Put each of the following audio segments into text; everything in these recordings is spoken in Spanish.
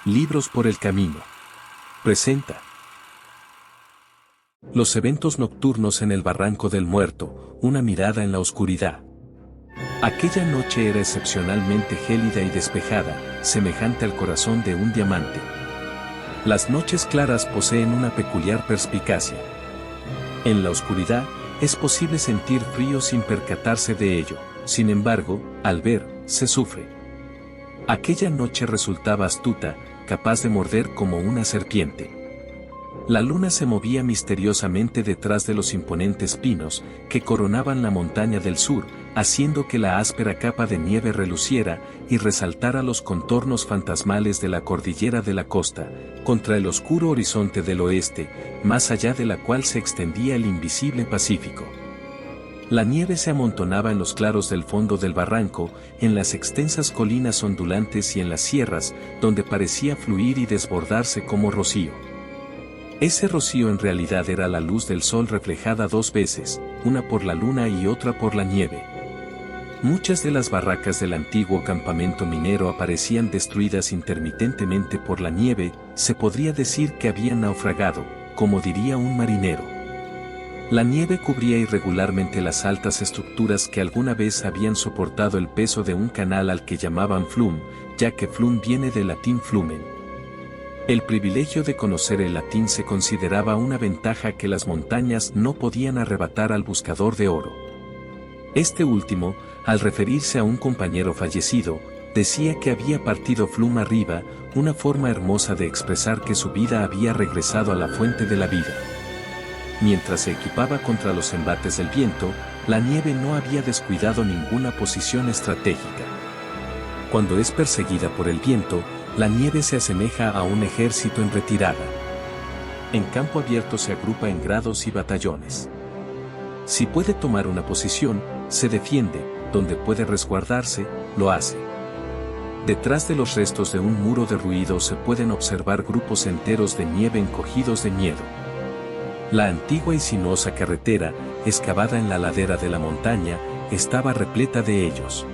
Libros por el camino. Presenta. Los eventos nocturnos en el Barranco del Muerto, una mirada en la oscuridad. Aquella noche era excepcionalmente gélida y despejada, semejante al corazón de un diamante. Las noches claras poseen una peculiar perspicacia. En la oscuridad, es posible sentir frío sin percatarse de ello, sin embargo, al ver, se sufre. Aquella noche resultaba astuta, capaz de morder como una serpiente. La luna se movía misteriosamente detrás de los imponentes pinos que coronaban la montaña del sur, haciendo que la áspera capa de nieve reluciera y resaltara los contornos fantasmales de la cordillera de la costa, contra el oscuro horizonte del oeste, más allá de la cual se extendía el invisible Pacífico. La nieve se amontonaba en los claros del fondo del barranco, en las extensas colinas ondulantes y en las sierras, donde parecía fluir y desbordarse como rocío. Ese rocío en realidad era la luz del sol reflejada dos veces, una por la luna y otra por la nieve. Muchas de las barracas del antiguo campamento minero aparecían destruidas intermitentemente por la nieve, se podría decir que habían naufragado, como diría un marinero. La nieve cubría irregularmente las altas estructuras que alguna vez habían soportado el peso de un canal al que llamaban flum, ya que flum viene del latín flumen. El privilegio de conocer el latín se consideraba una ventaja que las montañas no podían arrebatar al buscador de oro. Este último, al referirse a un compañero fallecido, decía que había partido flum arriba, una forma hermosa de expresar que su vida había regresado a la fuente de la vida. Mientras se equipaba contra los embates del viento, la nieve no había descuidado ninguna posición estratégica. Cuando es perseguida por el viento, la nieve se asemeja a un ejército en retirada. En campo abierto se agrupa en grados y batallones. Si puede tomar una posición, se defiende, donde puede resguardarse, lo hace. Detrás de los restos de un muro derruido se pueden observar grupos enteros de nieve encogidos de miedo. La antigua y sinuosa carretera, excavada en la ladera de la montaña, estaba repleta de ellos.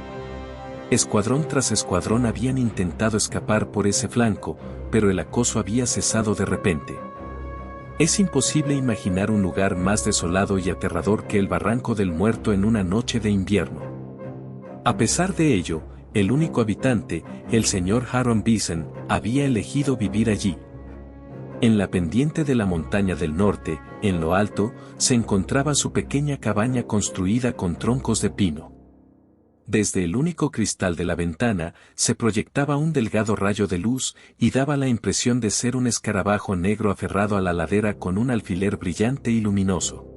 Escuadrón tras escuadrón habían intentado escapar por ese flanco, pero el acoso había cesado de repente. Es imposible imaginar un lugar más desolado y aterrador que el Barranco del Muerto en una noche de invierno. A pesar de ello, el único habitante, el señor Harold Beeson, había elegido vivir allí. En la pendiente de la montaña del norte, en lo alto, se encontraba su pequeña cabaña construida con troncos de pino. Desde el único cristal de la ventana, se proyectaba un delgado rayo de luz y daba la impresión de ser un escarabajo negro aferrado a la ladera con un alfiler brillante y luminoso.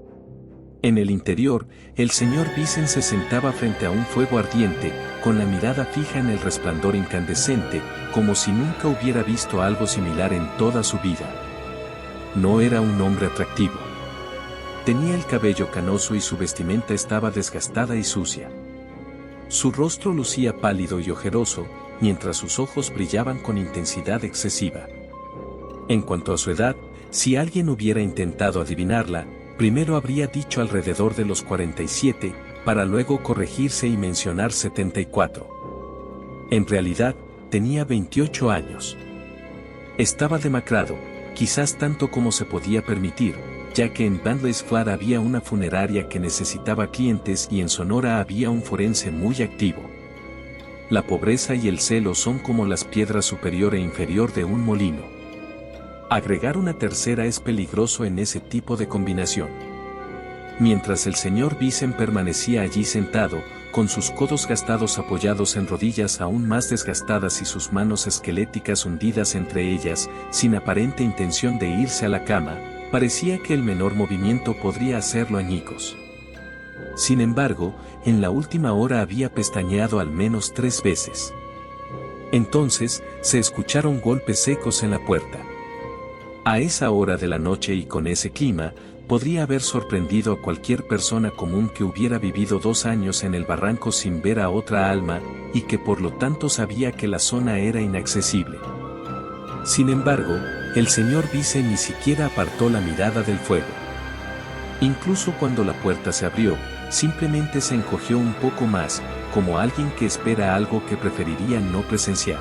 En el interior, el señor Beeson se sentaba frente a un fuego ardiente, con la mirada fija en el resplandor incandescente, como si nunca hubiera visto algo similar en toda su vida. No era un hombre atractivo. Tenía el cabello canoso y su vestimenta estaba desgastada y sucia. Su rostro lucía pálido y ojeroso, mientras sus ojos brillaban con intensidad excesiva. En cuanto a su edad, si alguien hubiera intentado adivinarla, primero habría dicho alrededor de los 47, para luego corregirse y mencionar 74. En realidad, tenía 28 años. Estaba demacrado, quizás tanto como se podía permitir, ya que en Bandless Flat había una funeraria que necesitaba clientes y en Sonora había un forense muy activo. La pobreza y el celo son como las piedras superior e inferior de un molino. Agregar una tercera es peligroso en ese tipo de combinación. Mientras el señor Beeson permanecía allí sentado, con sus codos gastados apoyados en rodillas aún más desgastadas y sus manos esqueléticas hundidas entre ellas, sin aparente intención de irse a la cama, parecía que el menor movimiento podría hacerlo añicos. Sin embargo, en la última hora había pestañeado al menos 3 veces. Entonces, se escucharon golpes secos en la puerta. A esa hora de la noche y con ese clima, podría haber sorprendido a cualquier persona común que hubiera vivido 2 años en el barranco sin ver a otra alma, y que por lo tanto sabía que la zona era inaccesible. Sin embargo, el señor Beeson ni siquiera apartó la mirada del fuego. Incluso cuando la puerta se abrió, simplemente se encogió un poco más, como alguien que espera algo que preferiría no presenciar.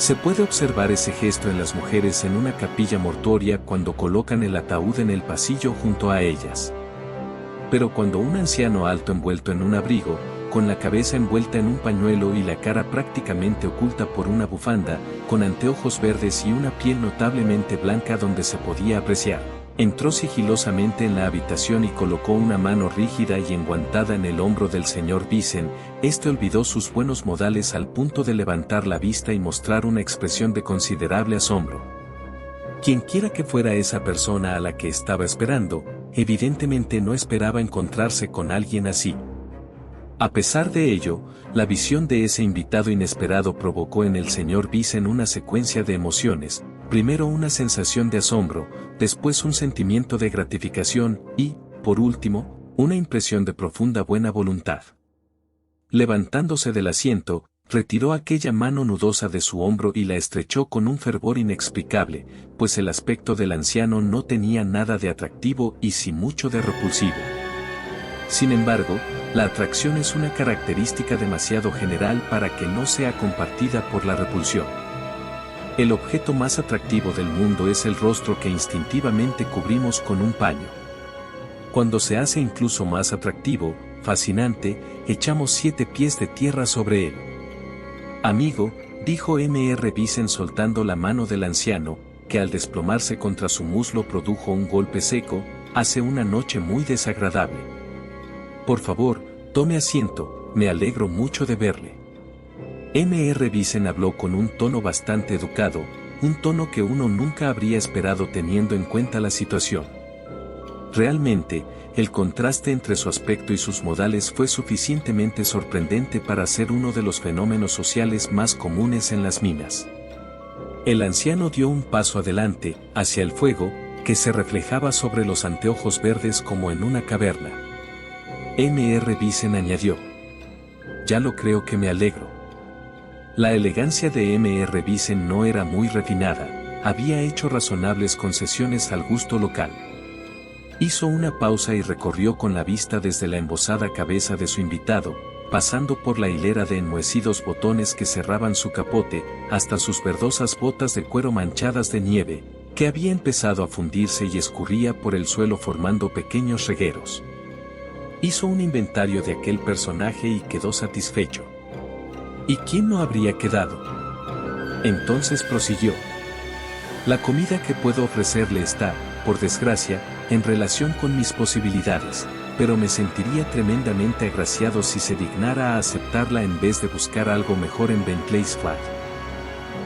Se puede observar ese gesto en las mujeres en una capilla mortuoria cuando colocan el ataúd en el pasillo junto a ellas. Pero cuando un anciano alto envuelto en un abrigo, con la cabeza envuelta en un pañuelo y la cara prácticamente oculta por una bufanda, con anteojos verdes y una piel notablemente blanca donde se podía apreciar, entró sigilosamente en la habitación y colocó una mano rígida y enguantada en el hombro del señor Vicen, este olvidó sus buenos modales al punto de levantar la vista y mostrar una expresión de considerable asombro. Quienquiera que fuera esa persona a la que estaba esperando, evidentemente no esperaba encontrarse con alguien así. A pesar de ello, la visión de ese invitado inesperado provocó en el señor Vicen una secuencia de emociones, primero una sensación de asombro, después un sentimiento de gratificación y, por último, una impresión de profunda buena voluntad. Levantándose del asiento, retiró aquella mano nudosa de su hombro y la estrechó con un fervor inexplicable, pues el aspecto del anciano no tenía nada de atractivo y sí mucho de repulsivo. Sin embargo, la atracción es una característica demasiado general para que no sea compartida por la repulsión. El objeto más atractivo del mundo es el rostro que instintivamente cubrimos con un paño. Cuando se hace incluso más atractivo, fascinante, echamos 7 pies de tierra sobre él. Amigo, dijo M.R. Vicen soltando la mano del anciano, que al desplomarse contra su muslo produjo un golpe seco, hace una noche muy desagradable. Por favor, tome asiento, me alegro mucho de verle. M.R. Vicen habló con un tono bastante educado, un tono que uno nunca habría esperado teniendo en cuenta la situación. Realmente, el contraste entre su aspecto y sus modales fue suficientemente sorprendente para ser uno de los fenómenos sociales más comunes en las minas. El anciano dio un paso adelante, hacia el fuego, que se reflejaba sobre los anteojos verdes como en una caverna. M.R. Vicen añadió: ya lo creo que me alegro. La elegancia de M.R. Vicen no era muy refinada, había hecho razonables concesiones al gusto local. Hizo una pausa y recorrió con la vista desde la embosada cabeza de su invitado, pasando por la hilera de enmohecidos botones que cerraban su capote, hasta sus verdosas botas de cuero manchadas de nieve, que había empezado a fundirse y escurría por el suelo formando pequeños regueros. Hizo un inventario de aquel personaje y quedó satisfecho. ¿Y quién no habría quedado? Entonces prosiguió: la comida que puedo ofrecerle está, por desgracia, en relación con mis posibilidades, pero me sentiría tremendamente agraciado si se dignara a aceptarla en vez de buscar algo mejor en Bentley's Flat.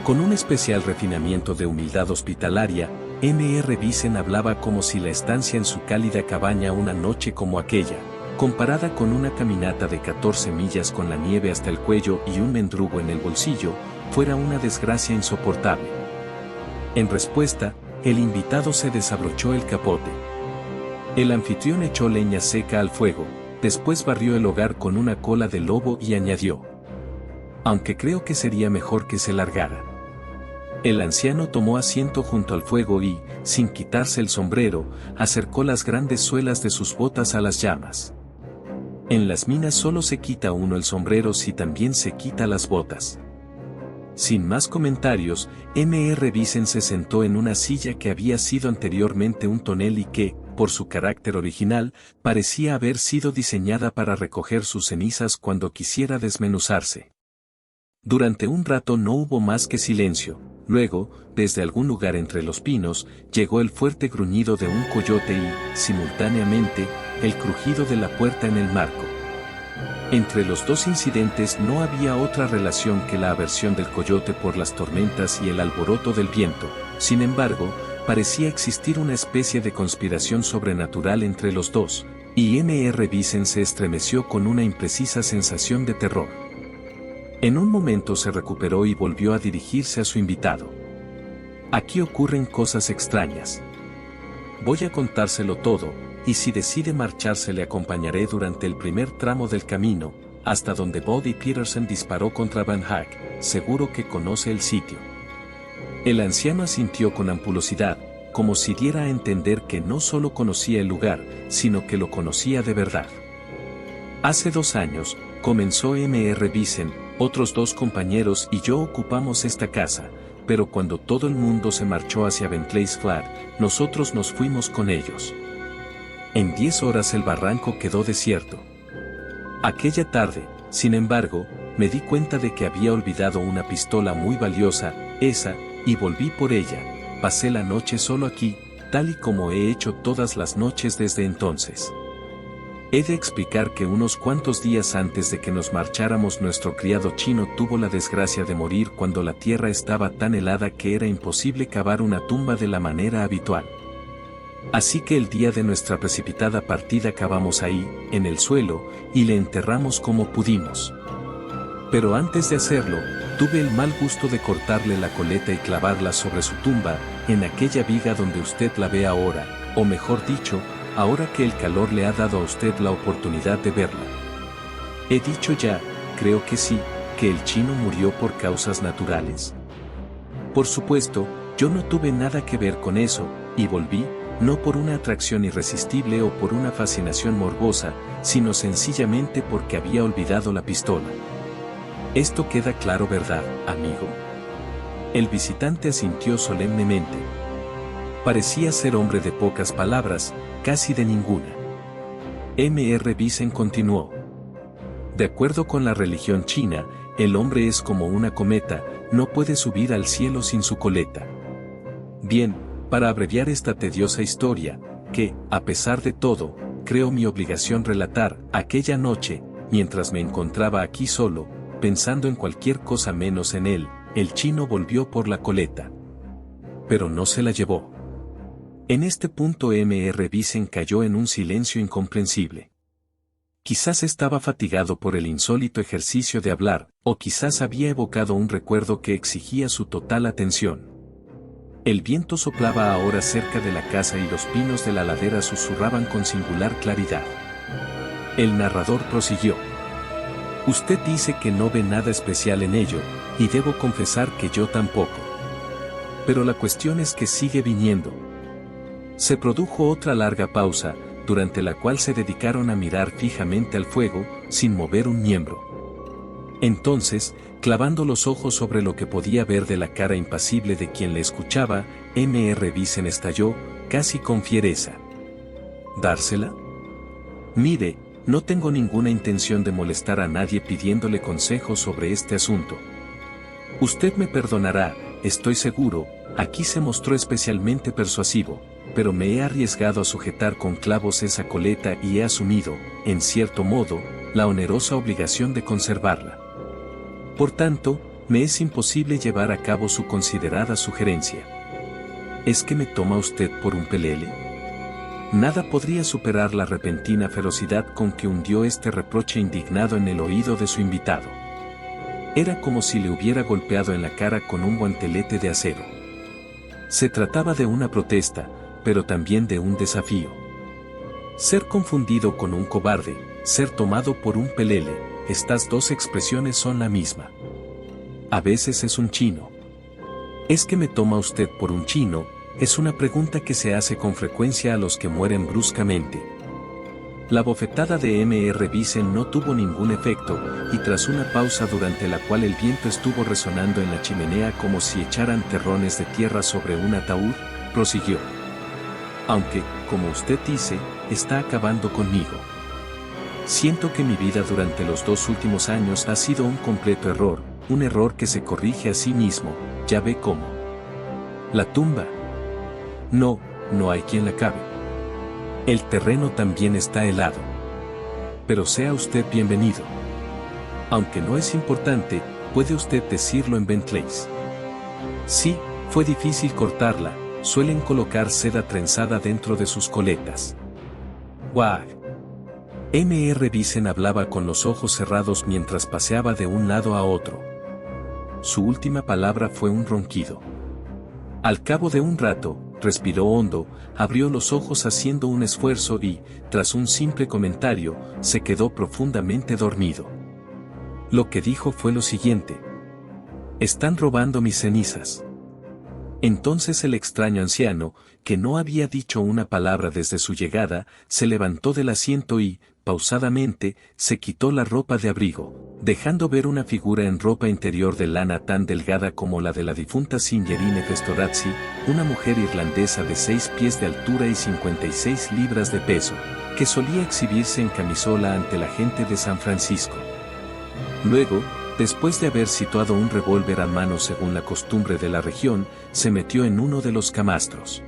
Con un especial refinamiento de humildad hospitalaria, M.R. Vicen hablaba como si la estancia en su cálida cabaña una noche como aquella, comparada con una caminata de 14 millas con la nieve hasta el cuello y un mendrugo en el bolsillo, fuera una desgracia insoportable. En respuesta, el invitado se desabrochó el capote. El anfitrión echó leña seca al fuego, después barrió el hogar con una cola de lobo y añadió: aunque creo que sería mejor que se largara. El anciano tomó asiento junto al fuego y, sin quitarse el sombrero, acercó las grandes suelas de sus botas a las llamas. En las minas solo se quita uno el sombrero si también se quita las botas. Sin más comentarios, M.R. Vicen se sentó en una silla que había sido anteriormente un tonel y que, por su carácter original, parecía haber sido diseñada para recoger sus cenizas cuando quisiera desmenuzarse. Durante un rato no hubo más que silencio. Luego, desde algún lugar entre los pinos, llegó el fuerte gruñido de un coyote y, simultáneamente, el crujido de la puerta en el marco. Entre los dos incidentes no había otra relación que la aversión del coyote por las tormentas y el alboroto del viento. Sin embargo, parecía existir una especie de conspiración sobrenatural entre los dos, y M.R. Vicen se estremeció con una imprecisa sensación de terror. En un momento se recuperó y volvió a dirigirse a su invitado. Aquí ocurren cosas extrañas. Voy a contárselo todo, y si decide marcharse le acompañaré durante el primer tramo del camino, hasta donde Bobby Peterson disparó contra Van Hack, seguro que conoce el sitio. El anciano asintió con ampulosidad, como si diera a entender que no solo conocía el lugar, sino que lo conocía de verdad. Hace 2 años, comenzó M.R. Vicen, otros 2 compañeros y yo ocupamos esta casa, pero cuando todo el mundo se marchó hacia Bentley's Flat, nosotros nos fuimos con ellos. En 10 horas el barranco quedó desierto. Aquella tarde, sin embargo, me di cuenta de que había olvidado una pistola muy valiosa, esa, y volví por ella. Pasé la noche solo aquí, tal y como he hecho todas las noches desde entonces. He de explicar que unos cuantos días antes de que nos marcháramos nuestro criado chino tuvo la desgracia de morir cuando la tierra estaba tan helada que era imposible cavar una tumba de la manera habitual. Así que el día de nuestra precipitada partida cavamos ahí, en el suelo, y le enterramos como pudimos. Pero antes de hacerlo, tuve el mal gusto de cortarle la coleta y clavarla sobre su tumba, en aquella viga donde usted la ve ahora, o mejor dicho, ahora que el calor le ha dado a usted la oportunidad de verla. He dicho ya, creo que sí, que el chino murió por causas naturales. Por supuesto, yo no tuve nada que ver con eso, y volví, no por una atracción irresistible o por una fascinación morbosa, sino sencillamente porque había olvidado la pistola. Esto queda claro, ¿verdad, amigo? El visitante asintió solemnemente. Parecía ser hombre de pocas palabras, casi de ninguna. M.R. Bison continuó. De acuerdo con la religión china, el hombre es como una cometa, no puede subir al cielo sin su coleta. Bien, para abreviar esta tediosa historia, que, a pesar de todo, creo mi obligación relatar, aquella noche, mientras me encontraba aquí solo, pensando en cualquier cosa menos en él, el chino volvió por la coleta. Pero no se la llevó. En este punto M.R. Bison cayó en un silencio incomprensible. Quizás estaba fatigado por el insólito ejercicio de hablar, o quizás había evocado un recuerdo que exigía su total atención. El viento soplaba ahora cerca de la casa y los pinos de la ladera susurraban con singular claridad. El narrador prosiguió. Usted dice que no ve nada especial en ello, y debo confesar que yo tampoco. Pero la cuestión es que sigue viniendo. Se produjo otra larga pausa, durante la cual se dedicaron a mirar fijamente al fuego, sin mover un miembro. Entonces, clavando los ojos sobre lo que podía ver de la cara impasible de quien le escuchaba, M.R. Bison estalló, casi con fiereza. ¿Dársela? Mire, no tengo ninguna intención de molestar a nadie pidiéndole consejos sobre este asunto. Usted me perdonará, estoy seguro, aquí se mostró especialmente persuasivo, pero me he arriesgado a sujetar con clavos esa coleta y he asumido, en cierto modo, la onerosa obligación de conservarla. Por tanto, me es imposible llevar a cabo su considerada sugerencia. ¿Es que me toma usted por un pelele? Nada podría superar la repentina ferocidad con que hundió este reproche indignado en el oído de su invitado. Era como si le hubiera golpeado en la cara con un guantelete de acero. Se trataba de una protesta, pero también de un desafío. Ser confundido con un cobarde, ser tomado por un pelele, estas dos expresiones son la misma. A veces es un chino. ¿Es que me toma usted por un chino? Es una pregunta que se hace con frecuencia a los que mueren bruscamente. La bofetada de M.R. Bison no tuvo ningún efecto, y tras una pausa durante la cual el viento estuvo resonando en la chimenea como si echaran terrones de tierra sobre un ataúd, prosiguió. Aunque, como usted dice, está acabando conmigo. Siento que mi vida durante los 2 últimos años ha sido un completo error, un error que se corrige a sí mismo, ya ve cómo. La tumba. No, no hay quien la cabe. El terreno también está helado. Pero sea usted bienvenido. Aunque no es importante, puede usted decirlo en Bentley's. Sí, fue difícil cortarla, suelen colocar seda trenzada dentro de sus coletas. ¡Guau! M.R. Bison hablaba con los ojos cerrados mientras paseaba de un lado a otro. Su última palabra fue un ronquido. Al cabo de un rato, respiró hondo, abrió los ojos haciendo un esfuerzo y, tras un simple comentario, se quedó profundamente dormido. Lo que dijo fue lo siguiente. Están robando mis cenizas. Entonces el extraño anciano, que no había dicho una palabra desde su llegada, se levantó del asiento y, pausadamente, se quitó la ropa de abrigo, dejando ver una figura en ropa interior de lana tan delgada como la de la difunta Signorina Festorazzi, una mujer irlandesa de 6 pies de altura y 56 libras de peso, que solía exhibirse en camisola ante la gente de San Francisco. Luego, después de haber situado un revólver a mano según la costumbre de la región, se metió en uno de los camastros.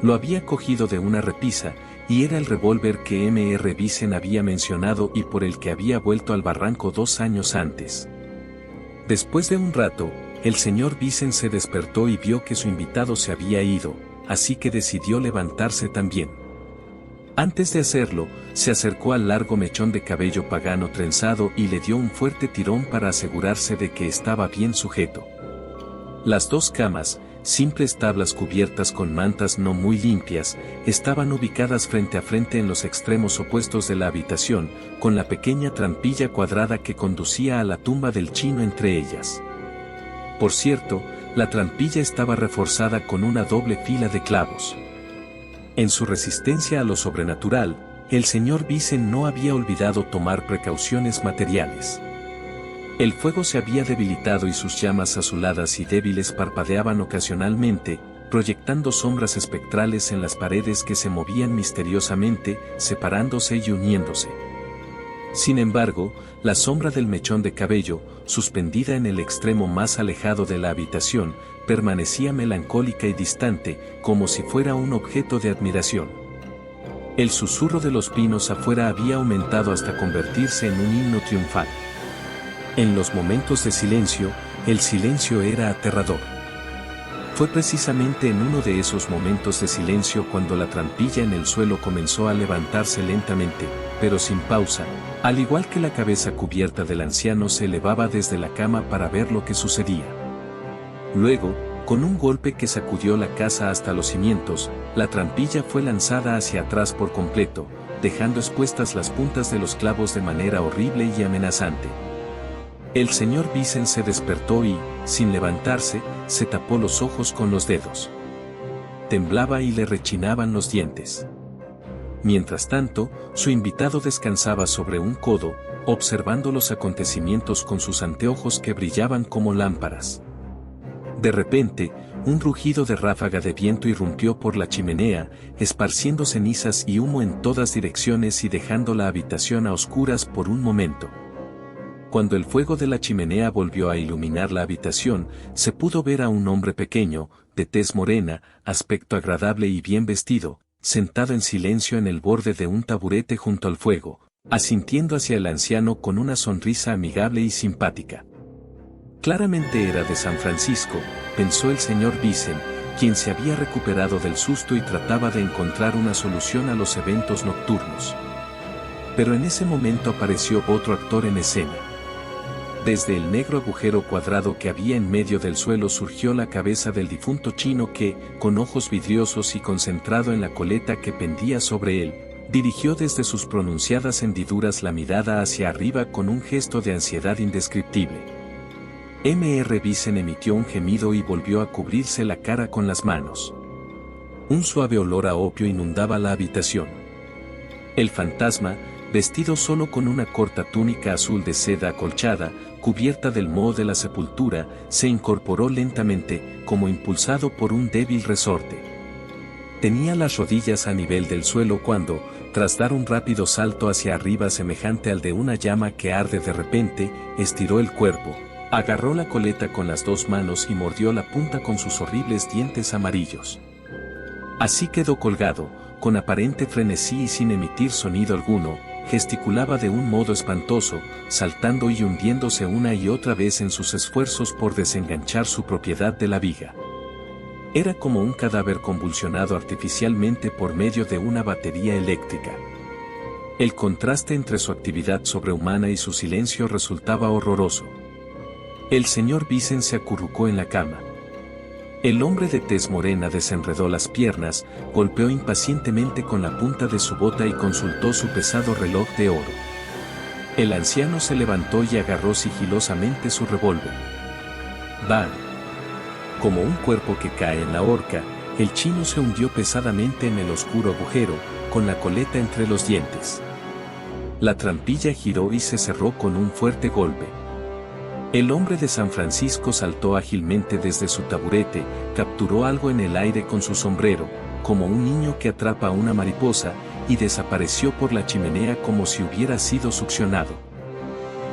Lo había cogido de una repisa, y era el revólver que M.R. Bison había mencionado y por el que había vuelto al barranco 2 años antes. Después de un rato, el señor Bison se despertó y vio que su invitado se había ido, así que decidió levantarse también. Antes de hacerlo, se acercó al largo mechón de cabello pagano trenzado y le dio un fuerte tirón para asegurarse de que estaba bien sujeto. Las 2 camas, simples tablas cubiertas con mantas no muy limpias, estaban ubicadas frente a frente en los extremos opuestos de la habitación, con la pequeña trampilla cuadrada que conducía a la tumba del chino entre ellas. Por cierto, la trampilla estaba reforzada con una doble fila de clavos. En su resistencia a lo sobrenatural, el señor Bison no había olvidado tomar precauciones materiales. El fuego se había debilitado y sus llamas azuladas y débiles parpadeaban ocasionalmente, proyectando sombras espectrales en las paredes que se movían misteriosamente, separándose y uniéndose. Sin embargo, la sombra del mechón de cabello, suspendida en el extremo más alejado de la habitación, permanecía melancólica y distante, como si fuera un objeto de admiración. El susurro de los pinos afuera había aumentado hasta convertirse en un himno triunfal. En los momentos de silencio, el silencio era aterrador. Fue precisamente en uno de esos momentos de silencio cuando la trampilla en el suelo comenzó a levantarse lentamente, pero sin pausa, al igual que la cabeza cubierta del anciano se elevaba desde la cama para ver lo que sucedía. Luego, con un golpe que sacudió la casa hasta los cimientos, la trampilla fue lanzada hacia atrás por completo, dejando expuestas las puntas de los clavos de manera horrible y amenazante. El señor Bison se despertó y, sin levantarse, se tapó los ojos con los dedos. Temblaba y le rechinaban los dientes. Mientras tanto, su invitado descansaba sobre un codo, observando los acontecimientos con sus anteojos que brillaban como lámparas. De repente, un rugido de ráfaga de viento irrumpió por la chimenea, esparciendo cenizas y humo en todas direcciones y dejando la habitación a oscuras por un momento. Cuando el fuego de la chimenea volvió a iluminar la habitación, se pudo ver a un hombre pequeño, de tez morena, aspecto agradable y bien vestido, sentado en silencio en el borde de un taburete junto al fuego, asintiendo hacia el anciano con una sonrisa amigable y simpática. Claramente era de San Francisco, pensó el señor Bison, quien se había recuperado del susto y trataba de encontrar una solución a los eventos nocturnos. Pero en ese momento apareció otro actor en escena. Desde el negro agujero cuadrado que había en medio del suelo surgió la cabeza del difunto chino que, con ojos vidriosos y concentrado en la coleta que pendía sobre él, dirigió desde sus pronunciadas hendiduras la mirada hacia arriba con un gesto de ansiedad indescriptible. M.R. Bison emitió un gemido y volvió a cubrirse la cara con las manos. Un suave olor a opio inundaba la habitación. El fantasma, vestido solo con una corta túnica azul de seda acolchada, cubierta del moho de la sepultura, se incorporó lentamente, como impulsado por un débil resorte. Tenía las rodillas a nivel del suelo cuando, tras dar un rápido salto hacia arriba semejante al de una llama que arde de repente, estiró el cuerpo, agarró la coleta con las 2 manos y mordió la punta con sus horribles dientes amarillos. Así quedó colgado, con aparente frenesí y sin emitir sonido alguno, gesticulaba de un modo espantoso, saltando y hundiéndose una y otra vez en sus esfuerzos por desenganchar su propiedad de la viga. Era como un cadáver convulsionado artificialmente por medio de una batería eléctrica. El contraste entre su actividad sobrehumana y su silencio resultaba horroroso. El señor Bison se acurrucó en la cama. El hombre de tez morena desenredó las piernas, golpeó impacientemente con la punta de su bota y consultó su pesado reloj de oro. El anciano se levantó y agarró sigilosamente su revólver. ¡Bang! Como un cuerpo que cae en la horca, el chino se hundió pesadamente en el oscuro agujero, con la coleta entre los dientes. La trampilla giró y se cerró con un fuerte golpe. El hombre de San Francisco saltó ágilmente desde su taburete, capturó algo en el aire con su sombrero, como un niño que atrapa a una mariposa, y desapareció por la chimenea como si hubiera sido succionado.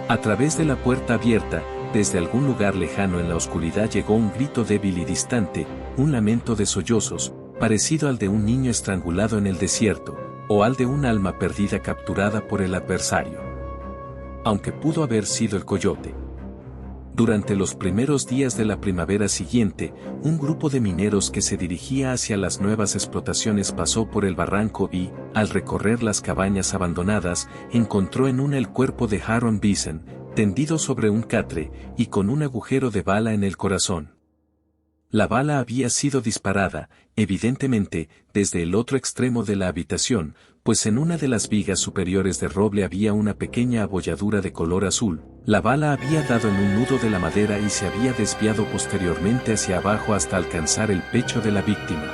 A través de la puerta abierta, desde algún lugar lejano en la oscuridad llegó un grito débil y distante, un lamento de sollozos, parecido al de un niño estrangulado en el desierto, o al de un alma perdida capturada por el adversario. Aunque pudo haber sido el coyote. Durante los primeros días de la primavera siguiente, un grupo de mineros que se dirigía hacia las nuevas explotaciones pasó por el barranco y, al recorrer las cabañas abandonadas, encontró en una el cuerpo de Aaron Bison, tendido sobre un catre, y con un agujero de bala en el corazón. La bala había sido disparada, evidentemente, desde el otro extremo de la habitación, pues en una de las vigas superiores de roble había una pequeña abolladura de color azul. La bala había dado en un nudo de la madera y se había desviado posteriormente hacia abajo hasta alcanzar el pecho de la víctima.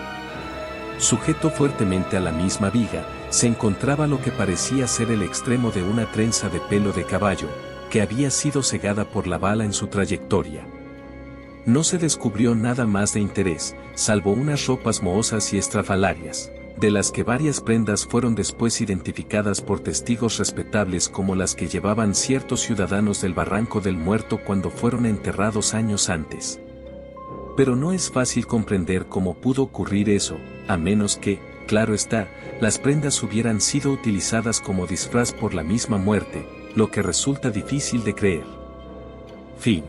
Sujeto fuertemente a la misma viga, se encontraba lo que parecía ser el extremo de una trenza de pelo de caballo, que había sido cegada por la bala en su trayectoria. No se descubrió nada más de interés, salvo unas ropas mohosas y estrafalarias, de las que varias prendas fueron después identificadas por testigos respetables como las que llevaban ciertos ciudadanos del Barranco del Muerto cuando fueron enterrados años antes. Pero no es fácil comprender cómo pudo ocurrir eso, a menos que, claro está, las prendas hubieran sido utilizadas como disfraz por la misma muerte, lo que resulta difícil de creer. Fin.